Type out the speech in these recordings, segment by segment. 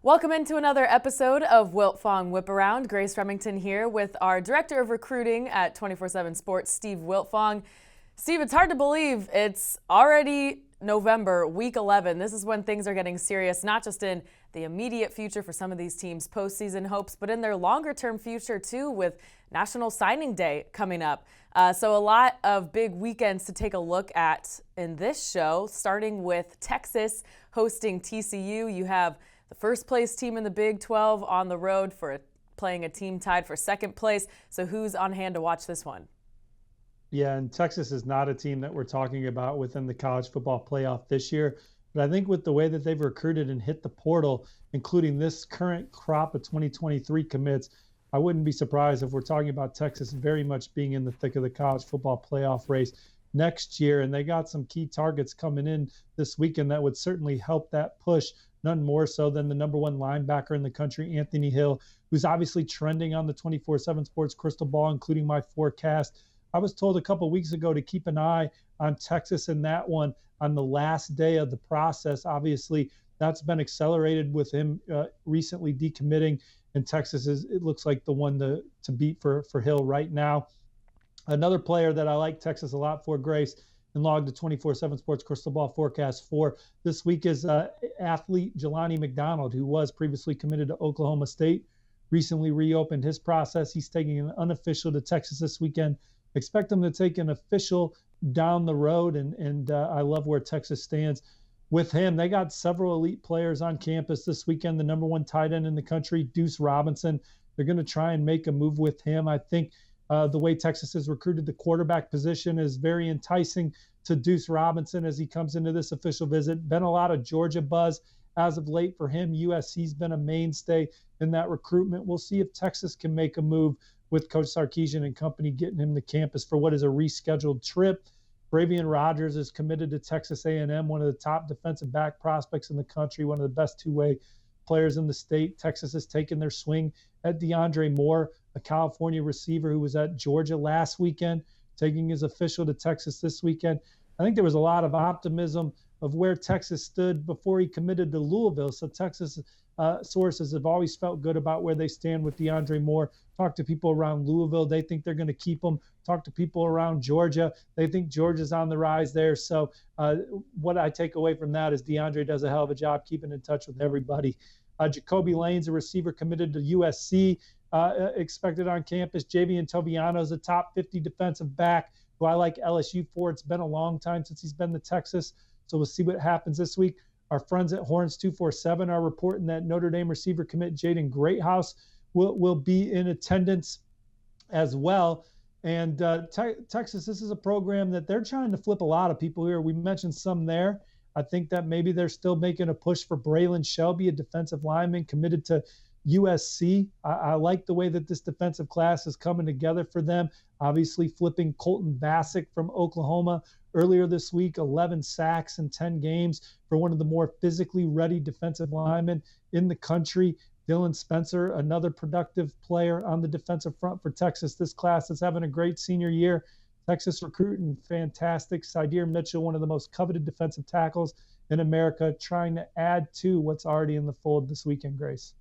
Welcome into another episode of Wiltfong Whiparound. Grace Remington here with our Director of Recruiting at 24/7 Sports, Steve Wiltfong. Steve, it's hard to believe it's already November, week 11. This is when things are getting serious, not just in the immediate future for some of these teams' postseason hopes, but in their longer-term future too, with National Signing Day coming up. So a lot of big weekends to take a look at in this show, starting with Texas hosting TCU. You have the first place team in the Big 12 on the road for playing a team tied for second place. So who's on hand to watch this one? Yeah, and Texas is not a team that we're talking about within the college football playoff this year. But I think with the way that they've recruited and hit the portal, including this current crop of 2023 commits, I wouldn't be surprised if we're talking about Texas very much being in the thick of the college football playoff race next year. And they got some key targets coming in this weekend that would certainly help that push. None more so than the number one linebacker in the country, Anthony Hill, who's obviously trending on the 24/7 Sports crystal ball, including my forecast. I was told a couple of weeks ago to keep an eye on Texas in that one on the last day of the process. Obviously, that's been accelerated with him recently decommitting, and Texas it looks like the one to beat for Hill right now. Another player that I like Texas a lot for, Grace, and logged the 24/7 Sports crystal ball forecast for this week is athlete Jelani McDonald, who was previously committed to Oklahoma State, recently reopened his process. He's taking an unofficial to Texas this weekend. Expect him to take an official down the road, and I love where Texas stands with him. They got several elite players on campus this weekend. The number one tight end in the country, Deuce Robinson. They're going to try and make a move with him. I think the way Texas has recruited the quarterback position is very enticing to Deuce Robinson as he comes into this official visit. Been a lot of Georgia buzz as of late for him. USC's been a mainstay in that recruitment. We'll see if Texas can make a move with Coach Sarkisian and company getting him to campus for what is a rescheduled trip. Bravion Rogers is committed to Texas A&M, one of the top defensive back prospects in the country, one of the best two-way players in the state. Texas has taken their swing at DeAndre Moore, a California receiver who was at Georgia last weekend, taking his official to Texas this weekend. I think there was a lot of optimism of where Texas stood before he committed to Louisville. So Texas sources have always felt good about where they stand with DeAndre Moore. Talk to people around Louisville. They think they're going to keep him. Talk to people around Georgia. They think Georgia's on the rise there. So what I take away from that is DeAndre does a hell of a job keeping in touch with everybody. Jacoby Lane's a receiver committed to USC, expected on campus. Javian Toviano's a top 50 defensive back who I like LSU for. It's been a long time since he's been to Texas. So we'll see what happens this week. Our friends at Horns 247 are reporting that Notre Dame receiver commit Jaden Greathouse will be in attendance as well. And Texas, this is a program that they're trying to flip a lot of people here. We mentioned some there. I think that maybe they're still making a push for Braylon Shelby, a defensive lineman committed to USC. I like the way that this defensive class is coming together for them. Obviously flipping Colton Bassick from Oklahoma earlier this week, 11 sacks in 10 games for one of the more physically ready defensive linemen in the country. Dylan Spencer, another productive player on the defensive front for Texas. This class is having a great senior year. Texas recruiting fantastic. Sydir Mitchell, one of the most coveted defensive tackles in America, trying to add to what's already in the fold this weekend, Grace.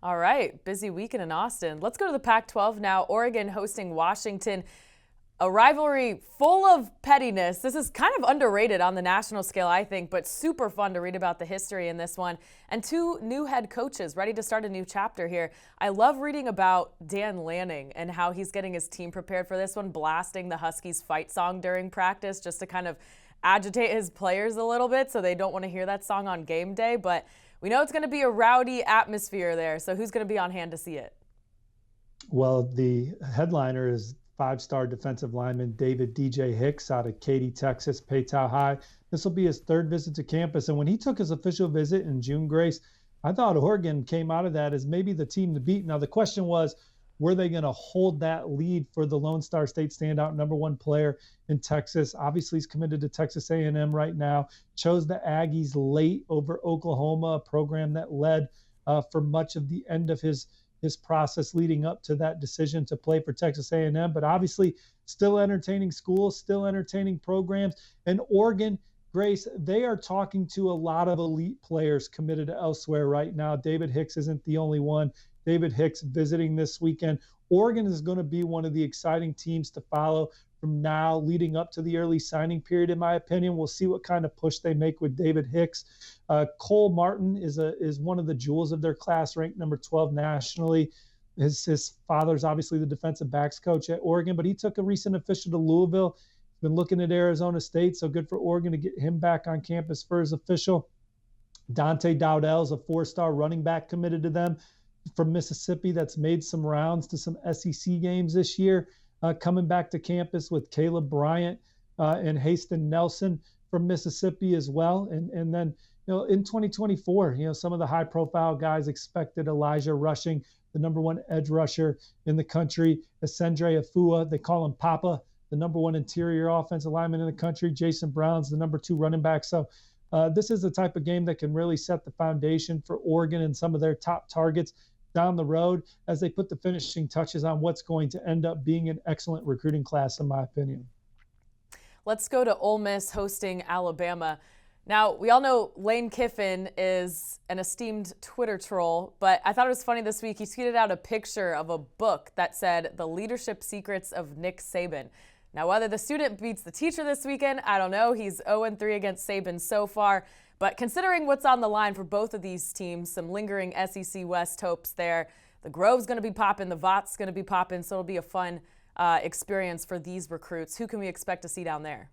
All right, busy weekend in Austin. Let's go to the Pac-12 now. Oregon hosting Washington. A rivalry full of pettiness. This is kind of underrated on the national scale, I think, but super fun to read about the history in this one. And two new head coaches ready to start a new chapter here. I love reading about Dan Lanning and how he's getting his team prepared for this one, blasting the Huskies fight song during practice just to kind of agitate his players a little bit so they don't want to hear that song on game day. But we know it's going to be a rowdy atmosphere there. So who's going to be on hand to see it? Well, the headliner is five-star defensive lineman David DJ Hicks out of Katy, Texas, Paytow High. This will be his third visit to campus. And when he took his official visit in June, Grace, I thought Oregon came out of that as maybe the team to beat. Now, the question was, were they going to hold that lead for the Lone Star State standout number one player in Texas? Obviously, he's committed to Texas A&M right now. Chose the Aggies late over Oklahoma, a program that led for much of the end of his process leading up to that decision to play for Texas A&M. But obviously, still entertaining schools, still entertaining programs. And Oregon Grace, they are talking to a lot of elite players committed to elsewhere right now. David Hicks isn't the only one. David Hicks visiting this weekend. Oregon is going to be one of the exciting teams to follow from now leading up to the early signing period, in my opinion. We'll see what kind of push they make with David Hicks. Cole Martin is one of the jewels of their class, ranked number 12 nationally. His father's obviously the defensive backs coach at Oregon, but he took a recent official to Louisville. He's been looking at Arizona State, so good for Oregon to get him back on campus for his official. Dante Dowdell's a 4-star running back committed to them from Mississippi that's made some rounds to some SEC games this year, coming back to campus with Caleb Bryant and Haston Nelson from Mississippi as well. And then, in 2024, some of the high-profile guys expected: Elijah Rushing, the number 1 edge rusher in the country; Ascendre Afua, they call him Papa, the number 1 interior offensive lineman in the country; Jason Brown's the number 2 running back. So this is the type of game that can really set the foundation for Oregon and some of their top targets down the road as they put the finishing touches on what's going to end up being an excellent recruiting class, in my opinion. Let's go to Ole Miss hosting Alabama. Now, we all know Lane Kiffin is an esteemed Twitter troll, but I thought it was funny this week. He tweeted out a picture of a book that said The Leadership Secrets of Nick Saban. Now, whether the student beats the teacher this weekend, I don't know. He's 0-3 against Saban so far. But considering what's on the line for both of these teams, some lingering SEC West hopes there. The Grove's going to be popping, the Vot's going to be popping, so it'll be a fun experience for these recruits. Who can we expect to see down there?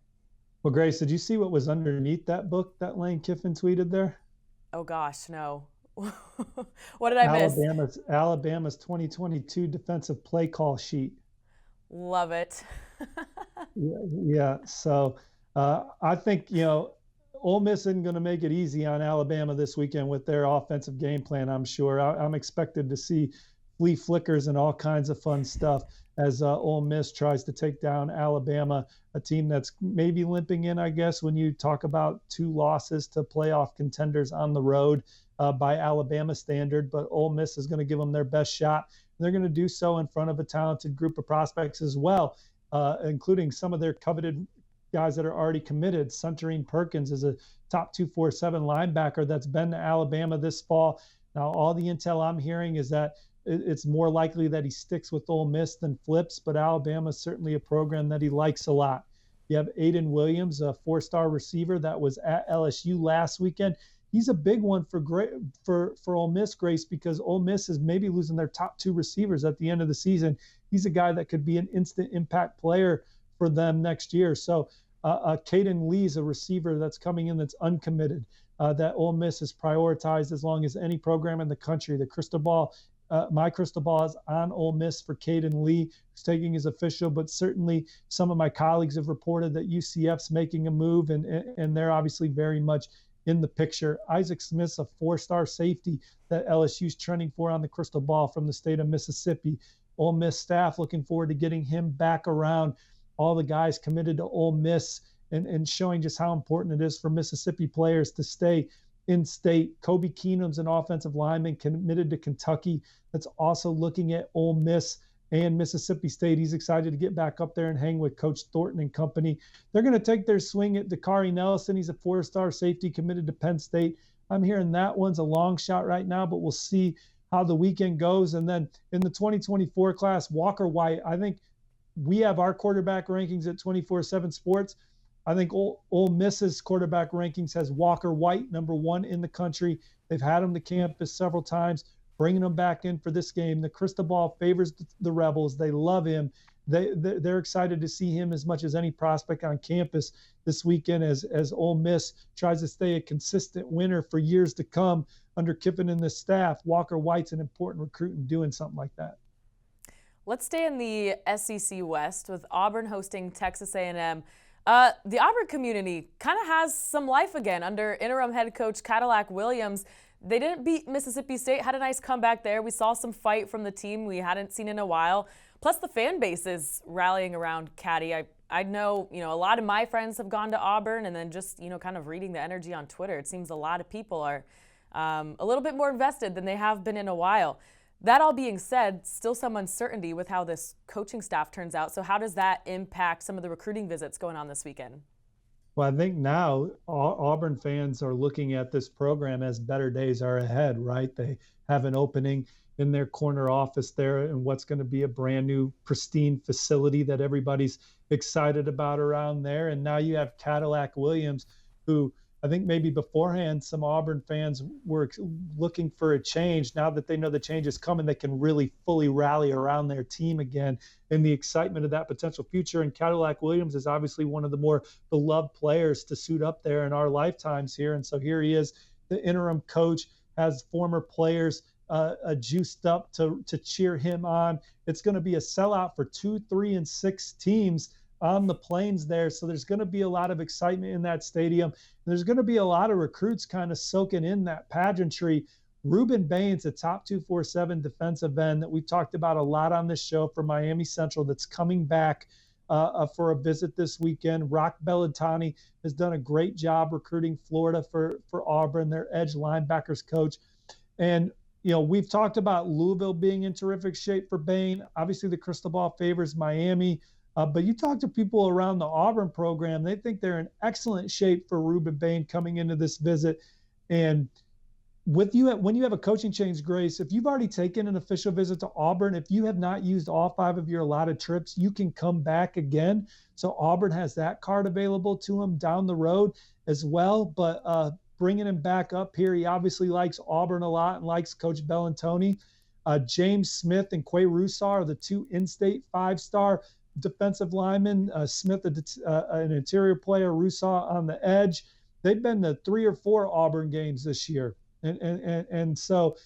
Well, Grace, did you see what was underneath that book that Lane Kiffin tweeted there? Oh, gosh, no. What did I miss? Alabama's 2022 defensive play call sheet. Love it. Yeah. So I think, Ole Miss isn't going to make it easy on Alabama this weekend with their offensive game plan, I'm sure. I'm expected to see flea flickers and all kinds of fun stuff as Ole Miss tries to take down Alabama, a team that's maybe limping in, I guess, when you talk about 2 losses to playoff contenders on the road by Alabama standard. But Ole Miss is going to give them their best shot. And they're going to do so in front of a talented group of prospects as well, including some of their coveted guys that are already committed. Suntarine Perkins is a top 247 linebacker that's been to Alabama this fall. Now, all the intel I'm hearing is that it's more likely that he sticks with Ole Miss than flips, but Alabama is certainly a program that he likes a lot. You have Aiden Williams, a 4-star receiver that was at LSU last weekend. He's a big one for Ole Miss, Grace, because Ole Miss is maybe losing their top 2 receivers at the end of the season. He's a guy that could be an instant impact player for them next year. So Caden Lee's a receiver that's coming in that's uncommitted, that Ole Miss has prioritized as long as any program in the country. My crystal ball is on Ole Miss for Caden Lee, who's taking his official, but certainly some of my colleagues have reported that UCF's making a move, and they're obviously very much in the picture. Isaac Smith's a 4-star safety that LSU's trending for on the crystal ball from the state of Mississippi. Ole Miss staff looking forward to getting him back around. All the guys committed to Ole Miss and showing just how important it is for Mississippi players to stay in state. Kobe Keenum's an offensive lineman committed to Kentucky that's also looking at Ole Miss and Mississippi State. He's excited to get back up there and hang with Coach Thornton and company. They're going to take their swing at Dakari Nelson. He's a 4-star safety committed to Penn State. I'm hearing that one's a long shot right now, but we'll see how the weekend goes. And then in the 2024 class, Walker White, I think we have our quarterback rankings at 24/7 Sports. I think Ole Miss's quarterback rankings has Walker White, number 1 in the country. They've had him to campus several times, bringing him back in for this game. The crystal ball favors the Rebels. They love him. They're excited to see him as much as any prospect on campus this weekend as Ole Miss tries to stay a consistent winner for years to come under Kiffin and the staff. Walker White's an important recruit in doing something like that. Let's stay in the SEC West with Auburn hosting Texas A&M. The Auburn community kind of has some life again under interim head coach Cadillac Williams. They didn't beat Mississippi State, had a nice comeback there. We saw some fight from the team we hadn't seen in a while. Plus the fan base is rallying around Caddy. I know, a lot of my friends have gone to Auburn, and then just, kind of reading the energy on Twitter, it seems a lot of people are a little bit more invested than they have been in a while. That all being said, still some uncertainty with how this coaching staff turns out. So how does that impact some of the recruiting visits going on this weekend? Well, I think now Auburn fans are looking at this program as better days are ahead, right? They have an opening in their corner office there and what's going to be a brand new pristine facility that everybody's excited about around there. And now you have Cadillac Williams, who I think maybe beforehand some Auburn fans were looking for a change. Now that they know the change is coming, they can really fully rally around their team again in the excitement of that potential future. And Cadillac Williams is obviously one of the more beloved players to suit up there in our lifetimes here. And so here he is, the interim coach, has former players juiced up to cheer him on. It's going to be a sellout for 2, 3, and 6 teams on the plains there. So there's going to be a lot of excitement in that stadium. There's going to be a lot of recruits kind of soaking in that pageantry. Ruben Baines, a top 247 defensive end that we've talked about a lot on this show for Miami Central, that's coming back for a visit this weekend. Rock Bellatani has done a great job recruiting Florida for Auburn, their edge linebackers coach. And, you know, we've talked about Louisville being in terrific shape for Bain. Obviously, the crystal ball favors Miami. But you talk to people around the Auburn program, they think they're in excellent shape for Ruben Bain coming into this visit. And with you, when you have a coaching change, Grace, if you've already taken an official visit to Auburn, if you have not used all 5 of your allotted trips, you can come back again. So Auburn has that card available to him down the road as well. But bringing him back up here, he obviously likes Auburn a lot and likes Coach Bellantoni. James Smith and Quay Rusar are the 2 in-state 5-star defensive linemen. Smith, an interior player, Rusar on the edge. They've been to 3 or 4 Auburn games this year. And so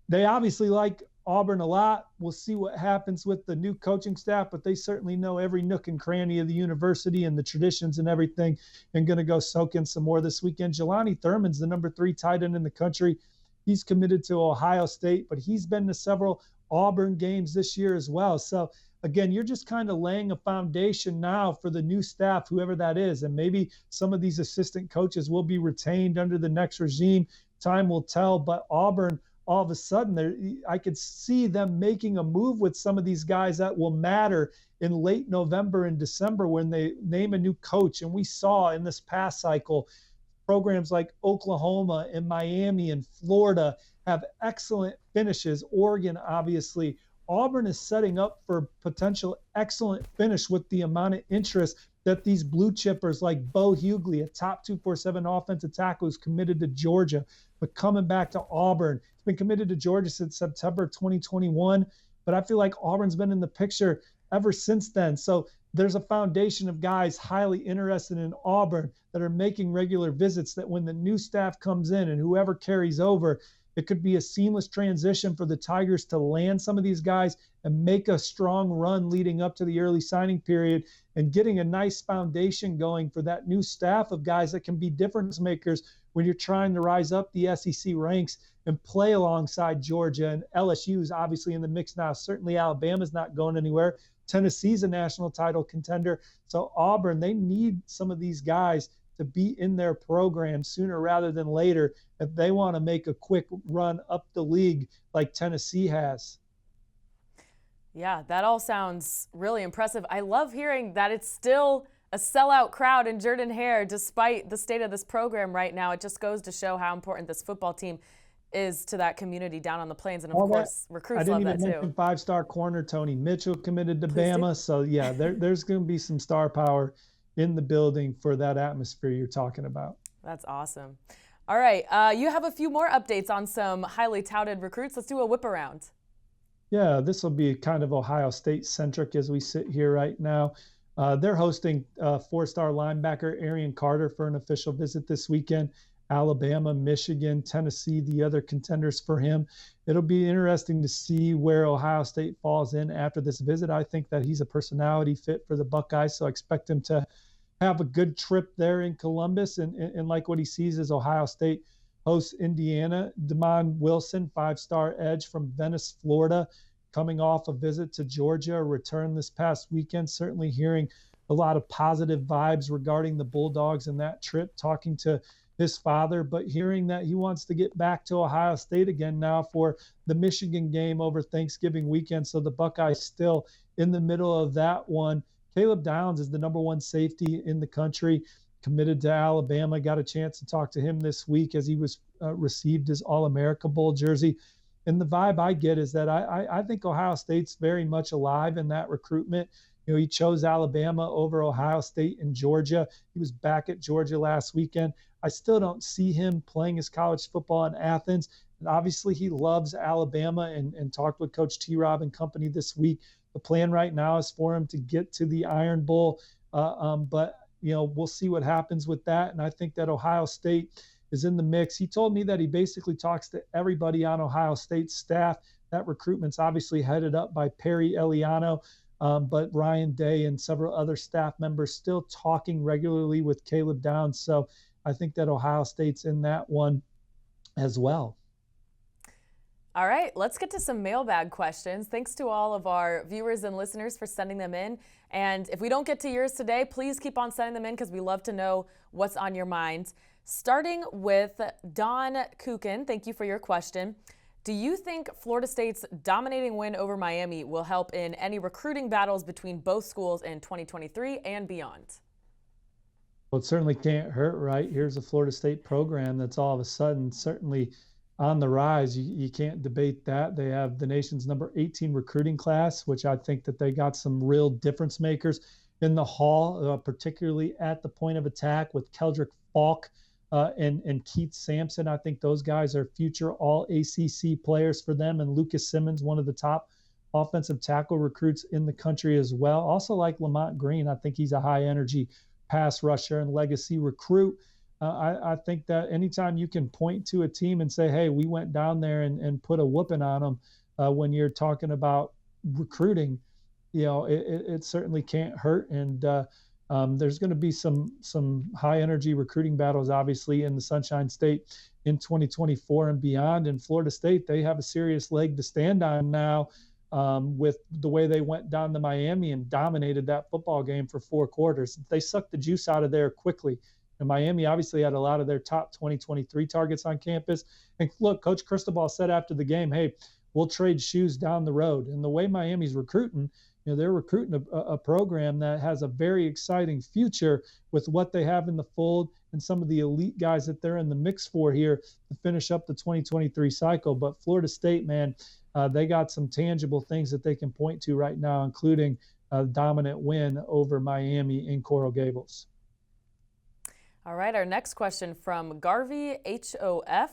they obviously like Auburn a lot. We'll see what happens with the new coaching staff, but they certainly know every nook and cranny of the university and the traditions and everything, and going to go soak in some more this weekend. Jelani Thurman's the number 3 tight end in the country. He's committed to Ohio State, but he's been to several Auburn games this year as well. So again, you're just kind of laying a foundation now for the new staff, whoever that is. And maybe some of these assistant coaches will be retained under the next regime. Time will tell. But Auburn, all of a sudden, I could see them making a move with some of these guys that will matter in late November and December when they name a new coach. And we saw in this past cycle, programs like Oklahoma and Miami and Florida have excellent finishes. Oregon, obviously. Auburn is setting up for potential excellent finish with the amount of interest that these blue chippers like Bo Hughley, a top 247 offensive tackle who's committed to Georgia, but coming back to Auburn. He's been committed to Georgia since September 2021, but I feel like Auburn's been in the picture ever since then. So there's a foundation of guys highly interested in Auburn that are making regular visits, that when the new staff comes in and whoever carries over, it could be a seamless transition for the Tigers to land some of these guys and make a strong run leading up to the early signing period, and getting a nice foundation going for that new staff of guys that can be difference makers when you're trying to rise up the SEC ranks and play alongside Georgia. And LSU is obviously in the mix now. Certainly Alabama's not going anywhere. Tennessee's a national title contender. So Auburn, they need some of these guys to be in their program sooner rather than later if they want to make a quick run up the league like Tennessee has. Yeah, that all sounds really impressive. I love hearing that it's still a sellout crowd in Jordan-Hare despite the state of this program right now. It just goes to show how important this football team is to that community down on the plains. And, of course, recruits love that, too. I didn't even mention 5-star corner Tony Mitchell committed to Bama. So, yeah, there's going to be some star power in the building for that atmosphere you're talking about. That's awesome. All right, you have a few more updates on some highly touted recruits. Let's do a whip around. Yeah, this will be kind of Ohio State centric as we sit here right now. They're hosting 4-star linebacker Arian Carter for an official visit this weekend. Alabama, Michigan, Tennessee, the other contenders for him. It'll be interesting to see where Ohio State falls in after this visit. I think that he's a personality fit for the Buckeyes, so I expect him to have a good trip there in Columbus. And like what he sees as Ohio State hosts Indiana. Damon Wilson, 5-star edge from Venice, Florida, coming off a visit to Georgia, a return this past weekend. Certainly hearing a lot of positive vibes regarding the Bulldogs and that trip, talking to his father, but hearing that he wants to get back to Ohio State again now for the Michigan game over Thanksgiving weekend. So the Buckeyes still in the middle of that one. Caleb Downs is the number 1 safety in the country. committed to Alabama. Got a chance to talk to him this week as he was received his All-America Bowl jersey. And the vibe I get is that I think Ohio State's very much alive in that recruitment. He chose Alabama over Ohio State and Georgia. He was back at Georgia last weekend. I still don't see him playing his college football in Athens. And obviously, he loves Alabama and talked with Coach T-Rob and company this week. The plan right now is for him to get to the Iron Bowl. But we'll see what happens with that. And I think that Ohio State is in the mix. He told me that he basically talks to everybody on Ohio State's staff. That recruitment's obviously headed up by Perry Eliano. But Ryan Day and several other staff members still talking regularly with Caleb Downs. So I think that Ohio State's in that one as well. All right, let's get to some mailbag questions. Thanks to all of our viewers and listeners for sending them in. And if we don't get to yours today, please keep on sending them in because we love to know what's on your mind. Starting with Don Kukin, thank you for your question. Do you think Florida State's dominating win over Miami will help in any recruiting battles between both schools in 2023 and beyond? Well, it certainly can't hurt, right? Here's a Florida State program that's all of a sudden certainly on the rise. You can't debate that. They have the nation's number 18 recruiting class, which I think that they got some real difference makers in the hall, particularly at the point of attack with Keldrick Falk and Keith Samson. I think those guys are future all ACC players for them. And Lucas Simmons, one of the top offensive tackle recruits in the country as well. Also like Lamont Green, I think he's a high energy pass rusher and legacy recruit. I think that anytime you can point to a team and say, hey, we went down there and put a whooping on them when you're talking about recruiting, it certainly can't hurt. And there's going to be some high energy recruiting battles, obviously, in the Sunshine State in 2024 and beyond. And Florida State, they have a serious leg to stand on now with the way they went down to Miami and dominated that football game for 4 quarters. They sucked the juice out of there quickly. And Miami obviously had a lot of their top 2023 targets on campus. And look, Coach Cristobal said after the game, hey, we'll trade shoes down the road. And the way Miami's recruiting, they're recruiting a program that has a very exciting future with what they have in the fold and some of the elite guys that they're in the mix for here to finish up the 2023 cycle. But Florida State, man, they got some tangible things that they can point to right now, including a dominant win over Miami in Coral Gables. All right, our next question from Garvey HOF.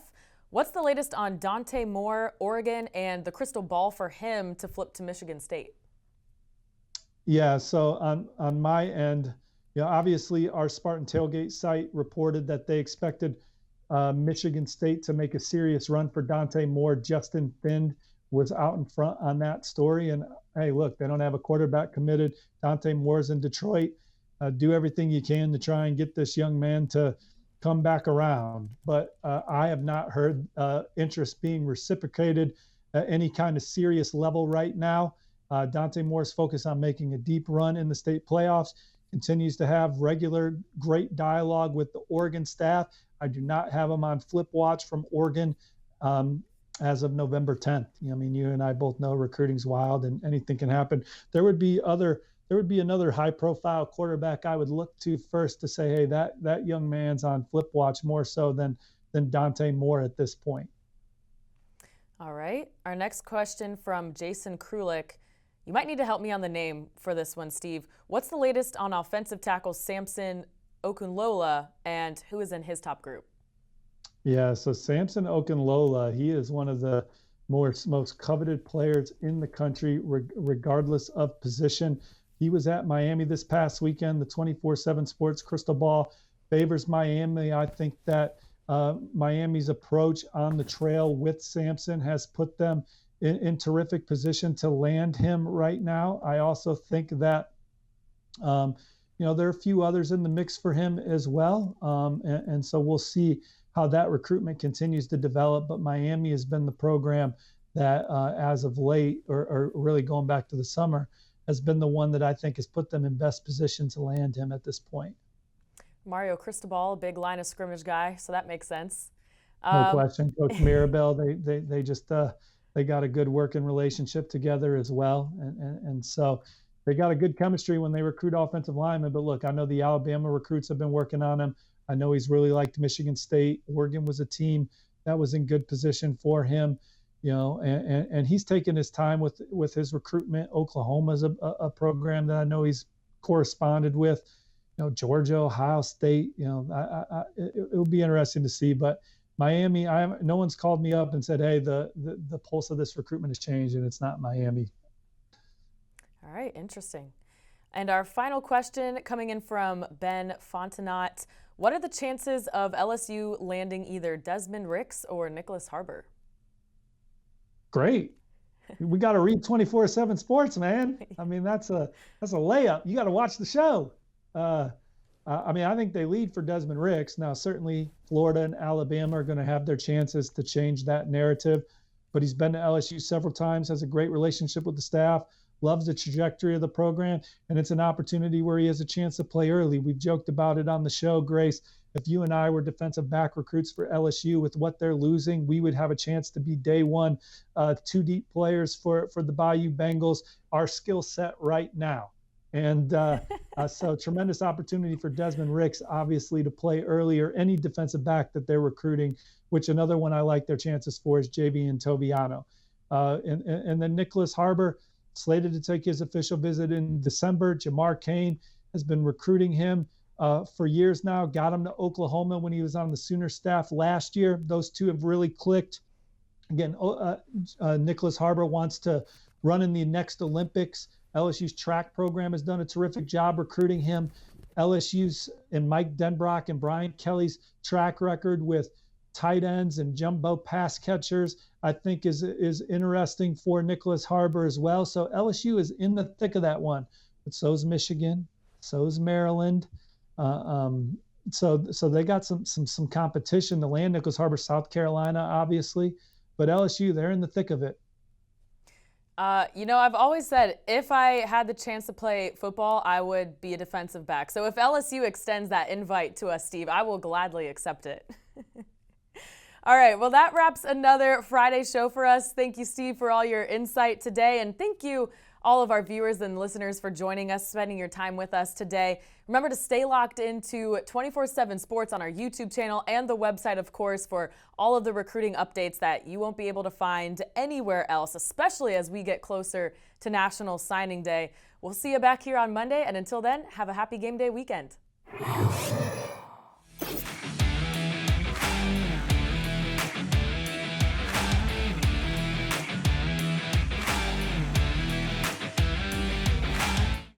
What's the latest on Dante Moore, Oregon, and the crystal ball for him to flip to Michigan State? Yeah, so on my end, obviously our Spartan Tailgate site reported that they expected Michigan State to make a serious run for Dante Moore. Justin Thind was out in front on that story. And hey, look, they don't have a quarterback committed. Dante Moore's in Detroit. Do everything you can to try and get this young man to come back around. But I have not heard interest being reciprocated at any kind of serious level right now. Dante Moore's focused on making a deep run in the state playoffs, continues to have regular great dialogue with the Oregon staff. I do not have him on flip watch from Oregon as of November 10th. I mean, you and I both know recruiting's wild and anything can happen. There would be another high-profile quarterback I would look to first to say, hey, that young man's on flip watch more so than Dante Moore at this point. All right. Our next question from Jason Krulik. You might need to help me on the name for this one, Steve. What's the latest on offensive tackle Samson Okinlola, and who is in his top group? Yeah, so Samson Okinlola, he is one of the most coveted players in the country, regardless of position. He was at Miami this past weekend. The 24/7 Sports Crystal Ball favors Miami. I think that Miami's approach on the trail with Samson has put them in terrific position to land him right now. I also think that, there are a few others in the mix for him as well. And so we'll see how that recruitment continues to develop. But Miami has been the program that as of late, or really going back to the summer, has been the one that I think has put them in best position to land him at this point. Mario Cristobal, a big line of scrimmage guy, so that makes sense. No question. Coach Mirabel, they just they got a good working relationship together as well. And so, they got a good chemistry when they recruit offensive linemen. But look, I know the Alabama recruits have been working on him. I know he's really liked Michigan State. Oregon was a team that was in good position for him, and he's taken his time with his recruitment. Oklahoma's a program that I know he's corresponded with. Georgia, Ohio State. It will be interesting to see. But Miami, no one's called me up and said, hey, the pulse of this recruitment has changed, and it's not Miami. All right, interesting. And our final question coming in from Ben Fontenot. What are the chances of LSU landing either Desmond Ricks or Nicholas Harbor? Great. We got to read 24/7 Sports, man. I mean, that's a layup. You got to watch the show. I think they lead for Desmond Ricks. Now, certainly Florida and Alabama are going to have their chances to change that narrative, but he's been to LSU several times, has a great relationship with the staff, loves the trajectory of the program, and it's an opportunity where he has a chance to play early. We've joked about it on the show, Grace. If you and I were defensive back recruits for LSU with what they're losing, we would have a chance to be day one, two deep players for the Bayou Bengals, our skill set right now. And so tremendous opportunity for Desmond Ricks, obviously, to play earlier. Any defensive back that they're recruiting, which another one I like their chances for is JV and Toviano. And then Nicholas Harbor, slated to take his official visit in December. Jamar Cain has been recruiting him for years now, got him to Oklahoma when he was on the Sooner staff last year. Those two have really clicked. Again, Nicholas Harbor wants to run in the next Olympics. LSU's track program has done a terrific job recruiting him. LSU's and Mike Denbrock and Brian Kelly's track record with tight ends and jumbo pass catchers, I think is interesting for Nicholas Harbor as well. So LSU is in the thick of that one, but so is Michigan, so is Maryland. So they got some competition to land. Nicholas Harbor, South Carolina, obviously, but LSU, they're in the thick of it. I've always said if I had the chance to play football, I would be a defensive back. So if LSU extends that invite to us, Steve, I will gladly accept it. All right, well, that wraps another Friday show for us. Thank you, Steve, for all your insight today. And thank you, all of our viewers and listeners, for joining us, spending your time with us today. Remember to stay locked into 24/7 Sports on our YouTube channel and the website, of course, for all of the recruiting updates that you won't be able to find anywhere else, especially as we get closer to National Signing Day. We'll see you back here on Monday, and until then, have a happy game day weekend.